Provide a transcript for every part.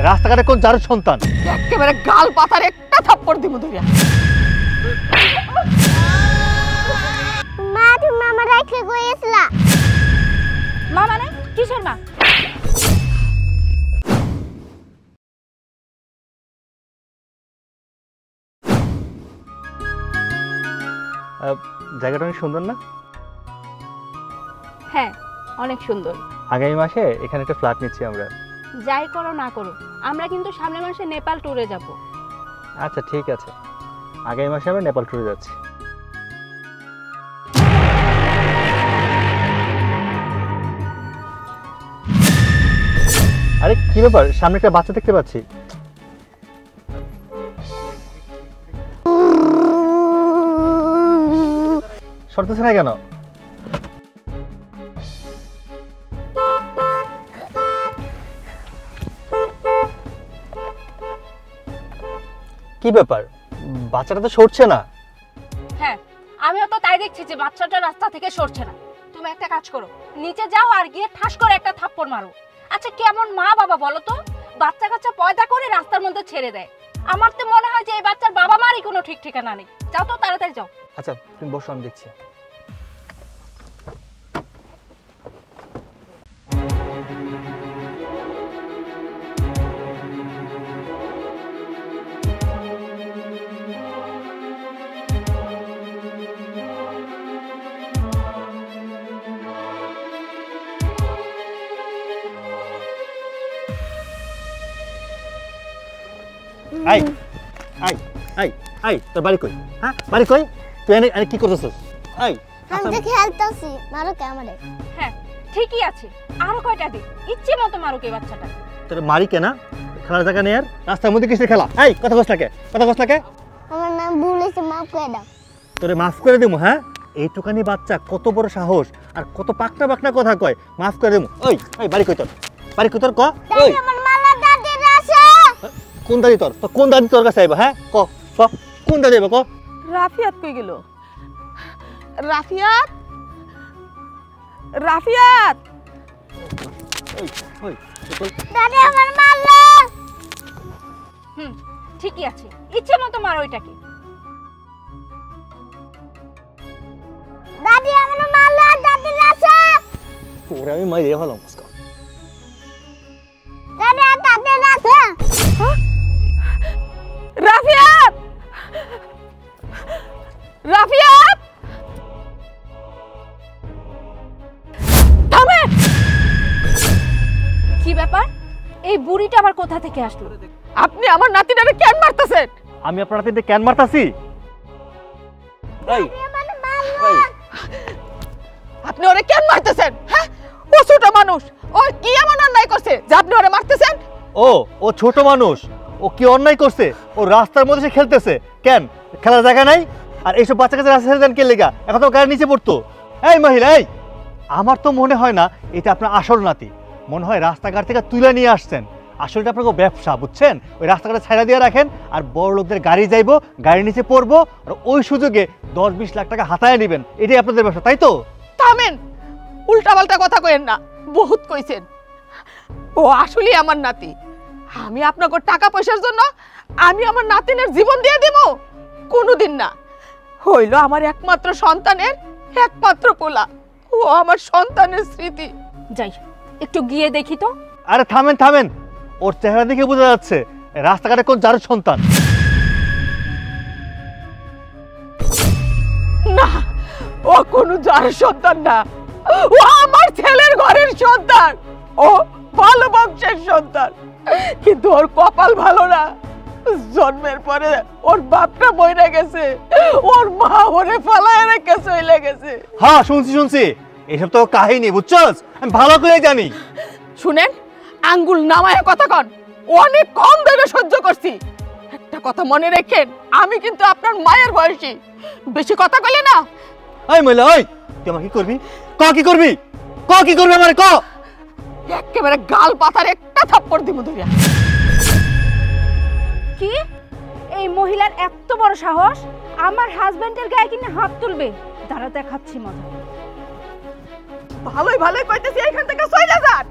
রাস্তাঘাটে কোন জারুর সন্তান? একেবারে গাল পাতার একটা থাপ্পড় দিব ধরিয়া। মা তুমি আমার রেখে গিয়েছিলা। মা মানে কিসের মা? জায়গাটা অনেক সুন্দর না? হ্যাঁ অনেক সুন্দর। আগামী মাসে এখানে একটা ফ্ল্যাট নিচ্ছি আমরা। যাই করো না করো, আমরা কিন্তু সামনের মাসে নেপাল ট্যুরে যাব। আচ্ছা ঠিক আছে, আগামী মাসে আমরা নেপাল ট্যুরে যাচ্ছি। আরে কি ব্যাপার, সামনে একটা বাচ্চা দেখতে পাচ্ছি। সরতেছে না কেন? কি ব্যাপার, বাচ্চাটা তো সরছে না। হ্যাঁ আমিও তো তাই দেখছি যে বাচ্চাটা রাস্তা থেকে সরছে না। তুমি একটা কাজ করো, নিচে যাও আর গিয়ে ঠাস করে একটা থাপ্পড় মারো। আচ্ছা কেমন মা বাবা বলো তো, বাচ্চা কাচ্চা পয়দা করে রাস্তার মধ্যে ছেড়ে দেয়। আমার তো মনে হয় যে এই বাচ্চার বাবা মারই কোনো ঠিক ঠিকানা নেই। যাও তো তাড়াতাড়ি যাও। আচ্ছা তুমি বসো, আমি দেখছি। আই আই আই আই তোর বাড়ি কই? হ্যাঁ বাড়ি কই? তুই এনে কি করতেছিস? আই আমি তো খেলতেছি, মারো কে আমারে? হ্যাঁ ঠিকই আছে, আরো কয়টা দিন ইচ্ছে মতো মারুক এই বাচ্চাটা। তোর মারি কেনা? খেলার জায়গা নেই আর, রাস্তার মধ্যে কিসের খেলা? এই কথা কস লাগে, কথা কস লাগে। আমার নাম ভুলেছি, মাফ করে দাও। তোরে মাফ করে দেবো? হ্যাঁ এইটুকানি বাচ্চা কত বড় সাহস আর কত পাকনা পাকনা কথা কয়, মাফ করে দেবো। ওই ওই বাড়ি কই তোর? বাড়ি কই তোর ক? ওই আমার মালা দাদির আছে। কোন দাদি তোর? তো কোন দাদি তোর কাছে আইবা? হ্যাঁ ক ক কোন দাদি আইবা ক? রাফিয়াত কই গেল? রাফিয়াত, রাফিয়াত। ওই ওই দাদি আমার মালা। ঠিকই আছে, ইচ্ছে মতো মারো ওইটাকে। দাদি আমার মালা দাদির আছে। ওরে আমি মাই দিয়ে ভালো মুস্কা। দাদি দাদির আছে। রাফিয়াত, রাফিয়াত থামে। কি ব্যাপার, এই বুড়িটা আবার কোথা থেকে আসলো? আপনি আমার নাতিটারে কেন মারতেছেন? আমি আপনার হাতে কেন মারতাছি? এই এই আপনি ওরে কেন মারতেছেন? হ্যাঁ ও ছোট মানুষ, ও কি এমন অন্যায় করছে যে আপনি ওরে মারতেছেন? ও ছোট মানুষ, ও কি অন্যায় করছে? ও রাস্তার মধ্যে সে খেলতেছে, কেন খেলার জায়গা নাই? আর এইসব বাচ্চা কাছে রাস্তা ছেড়ে দেন কে লেগা? এখন তো গাড়ির নিচে পড়তো। এই মহিলা, এই আমার তো মনে হয় না এটা আপনার আসল নাতি, মনে হয় রাস্তাঘাট থেকে তুলে নিয়ে আসছেন। আসলে এটা আপনার ব্যবসা, বুঝছেন? ওই রাস্তাঘাটে ছাড়া দিয়ে রাখেন আর বড় লোকদের গাড়ি যাইবো, গাড়ির নিচে পড়বো আর ওই সুযোগে 10-20 লাখ টাকা হাতায় নেবেন, এটাই আপনাদের ব্যবসা, তাই তো? থামেন, উল্টাপাল্টা কথা কইেন না, বহুত কইছেন। ও আসলে আমার নাতি। আমি আপনাকে টাকা পয়সার জন্য আমি আমার নাতিনের জীবন দিয়ে দেব? কোনোদিন না। হইল আমার একমাত্র সন্তানের একমাত্র পোলা, ও আমার সন্তানের স্মৃতি। যাই একটু গিয়ে দেখি তো। আরে থামেন থামেন, ওর চেহারা দেখে বোঝা যাচ্ছে রাস্তাঘাটে কোন জারুর সন্তান। না, ও কোনো যার সন্তান না, ও আমার ছেলের ঘরের সন্তান। ও ভালো বংশের সন্তান, কিন্তু ওর কপাল ভালো না। জন্মের পরে ওর বাপটা মরে গেছে, ওর মা ওরে ফালায় রেখে চলে গেছে। হ্যাঁ শুনছি, এসব তো কাহিনী, বুঝছস? আমি ভালো করে জানি। শুনেন, আঙ্গুল নামায় কথা কন, অনেক কম ধরে সহ্য করছি। একটা কথা মনে রাখেন, আমি কিন্তু আপনার মায়ের বয়সী, বেশি কথা কইলে না। এই মহিলা, ওই তুই আমার কি করবি? কি করবি? কি করবি আমারে ক? একেবারে গাল পাতার একটা থাপ্পড় দিব ধরিয়া। কি, এই মহিলার এত বড় সাহস আমার হাজবেন্ডের গায়ে কিনে হাত তুলবে? দাঁড়া দেখাচ্ছি মজা। ভালোই ভালোই কইতেছি, এখান থেকে চলে যান।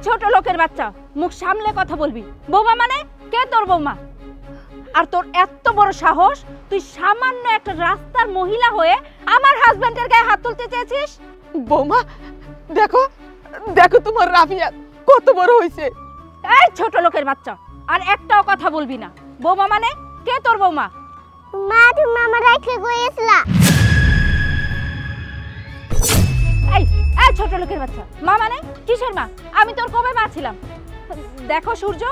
ছোট লোকের বাচ্চা, মুখ সামলে কথা বলবি। বৌমা মানে কে তোর বৌমা? আর তোর এত বড় সাহস, তুই সামান্য একটা রাস্তার মহিলা হয়ে আমার হাজবেন্ডের গায়ে হাত তুলতে চেয়েছিস? বৌমা দেখো দেখো তোমার রাফিয়া কত বড় হয়েছে। এই ছোট লোকের বাচ্চা, আর একটাও কথা বলবি না। বৌমা মানে কে তোর বৌমা? মা তুমি আমার রেখে গিয়েছিলা। এই এই ছোট লোকের বাচ্চা, মা মানে কিসের মা? আমি তোর কবে মা ছিলাম? দেখো সূর্য,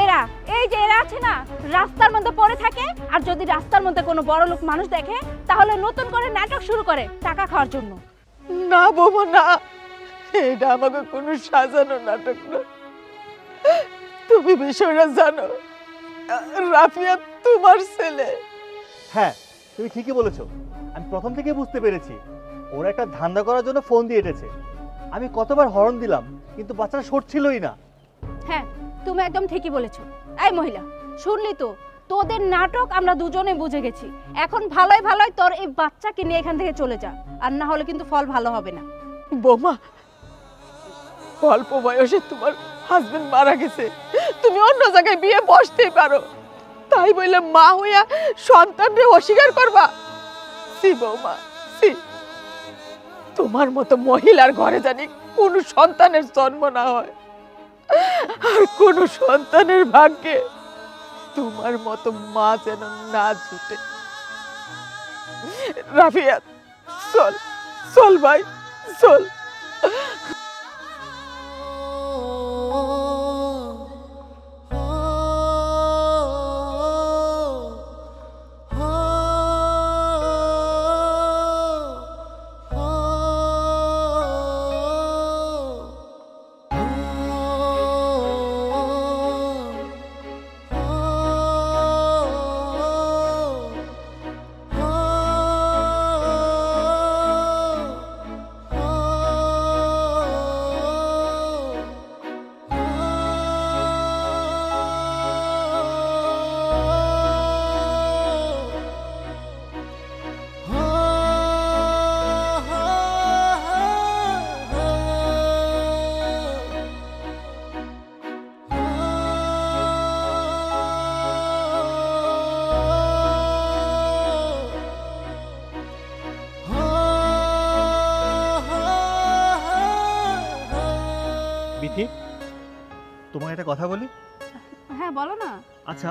এরা এই যে এরা আছে না, রাস্তার মধ্যে পড়ে থাকে, আর যদি রাস্তার মধ্যে কোনো বড় লোক মানুষ দেখে তাহলে নতুন করে নাটক শুরু করে টাকা খাওয়ার জন্য। না বৌমা না, এটা আমাকে কোনো সাজানো নাটক না। তুমি বিষয়টা জানো, রাফিয়া তোমার ছেলে। হ্যাঁ, তুমি ঠিকই বলেছো। আমি প্রথম থেকে বুঝতে পেরেছি ওরা একটা ধান্দা করার জন্য ফোন দিয়ে এসেছে। আমি কতবার হর্ন দিলাম কিন্তু বাচ্চাটা সরছিলই না। হ্যাঁ, তুমি একদম ঠিকই বলেছো। এই মহিলা, শুনলি তো, তোদের নাটক আমরা দুজনে বুঝে গেছি। এখন ভালোই ভালোই তোর এই বাচ্চাকে নিয়ে এখান থেকে চলে যা, আর না হলে কিন্তু ফল ভালো হবে না। বৌমা, অল্প বয়সে তোমার হাজবেন্ড মারা গেছে, তুমি অন্য জায়গায় বিয়ে বসতেই পারো, তাই বললে মা হইয়া সন্তানরে অস্বীকার করবা? সি বৌমা সি, তোমার মতো মহিলার ঘরে জানি কোনো সন্তানের জন্ম না হয়, আর কোনো সন্তানের ভাগ্যে তোমার মতো মা যেন না জুটে। রাফিয়া চল চল ভাই চল। বিথি, তোমাকে একটা কথা বলি। হ্যাঁ বলো না। আচ্ছা,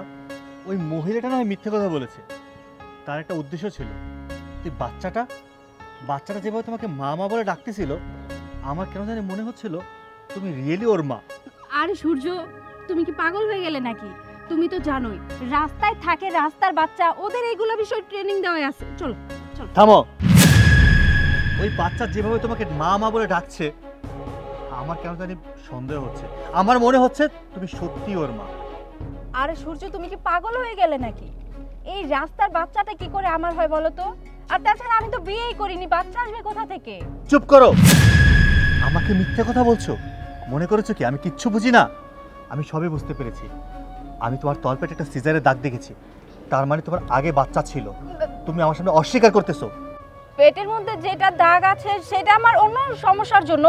ওই মহিলাটা না হয় মিথ্যে কথা বলেছে, তার একটা উদ্দেশ্য ছিল। তুই বাচ্চাটা যেভাবে তোমাকে মা মা বলে ডাকতেছিল, আমার কেন জানি মনে হচ্ছিল তুমি রিয়েলি ওর মা। আরে সূর্য, তুমি কি পাগল হয়ে গেলে নাকি? তুমি তো জানোই রাস্তায় থাকে রাস্তার বাচ্চা, ওদের এইগুলো বিষয় ট্রেনিং দেওয়া আছে। চলো চলো। থামো। ওই বাচ্চা যেভাবে তোমাকে মা মা বলে ডাকছে, আমার কেন জানি সন্দেহ হচ্ছে। আমার মনে হচ্ছে তুমি সত্যি ওর মা। আরে সূর্য, তুমি কি পাগল হয়ে গেলে নাকি? এই রাস্তার বাচ্চাটা কি করে আমার হয় বলো তো? আর তাছাড়া আমি তো বিয়েই করিনি, বাচ্চা আসবে কোথা থেকে? চুপ করো। আমাকে মিথ্যে কথা বলছো? মনে করেছো কি আমি কিচ্ছু বুঝি না? আমি সবই বুঝতে পেরেছি। আমি তোমার তলপেটে একটা সিজারের দাগ দেখেছি, তার মানে তোমার আগে বাচ্চা ছিল। তুমি আমার সামনে অস্বীকার করতেছো। পেটের মধ্যে যেটা দাগ আছে সেটা আমার অন্য সমস্যার জন্য।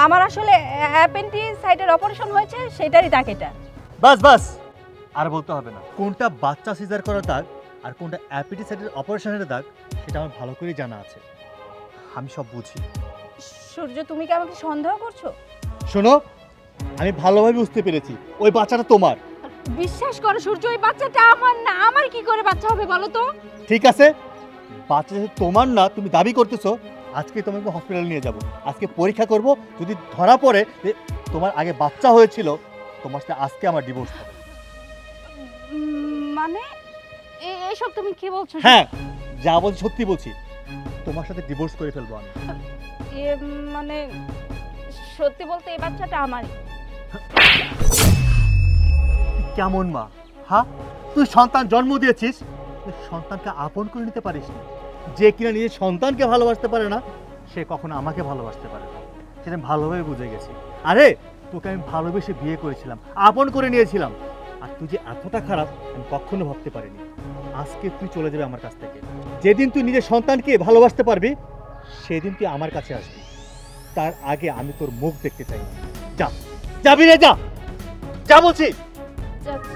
আমার আসলে অ্যাপেন্ডিসাইটের অপারেশন হয়েছে, সেটারই দাগ এটা। বাস বাস, আর বলতে হবে না। কোনটা বাচ্চা সিজার করার দাগ আর কোনটা অ্যাপেন্ডিসাইটের অপারেশনের দাগ সেটা আমার ভালো করেই জানা আছে। আমি সব বুঝি। সূর্য, তুমি কি আমাকে সন্দেহ করছো? শোনো, আমি ভালোভাবে বুঝতে পেরেছি ওই বাচ্চাটা তোমার। বিশ্বাস করো সূর্য, ওই বাচ্চাটা আমার না। আমার কি করে বাচ্চা হবে বলো তো? ঠিক আছে, বাচ্চা যেহেতু তোমার না, তুমি দাবি করতেছো, আজকে তোমাকে হসপিটালে নিয়ে যাব। আজকে পরীক্ষা করব, যদি ধরা পড়ে যে তোমার আগে বাচ্চা হয়েছিল, তোমার সাথে আজকে আমার ডিভোর্স হবে। মানে এইসব তুমি কি বলছো? হ্যাঁ, যা বলছি সত্যি বলছি। তোমার সাথে ডিভোর্স করে ফেলবো আমি। মানে সত্যি বলতে এই বাচ্চাটা আমারই। কেমন মা? হ্যাঁ, তুই সন্তান জন্ম দিয়েছিস, তুই সন্তানকে আপন করে নিতে পারিস না। যে কিনা নিজের সন্তানকে ভালোবাসতে পারে না, সে কখনো আমাকে ভালোবাসতে পারে না। সেটা আমি ভালোভাবে বুঝে গেছি। আরে, তোকে আমি ভালোবেসে বিয়ে করেছিলাম, আপন করে নিয়েছিলাম, আর তুই যে এতটা খারাপ আমি কখনো ভাবতে পারিনি। আজকে তুই চলে যাবে আমার কাছ থেকে। যেদিন তুই নিজের সন্তানকে ভালোবাসতে পারবি, সেদিন তুই আমার কাছে আসবি। তার আগে আমি তোর মুখ দেখতে চাই না। যা যাবি রে, যা যা বলছি। যাচ্ছি।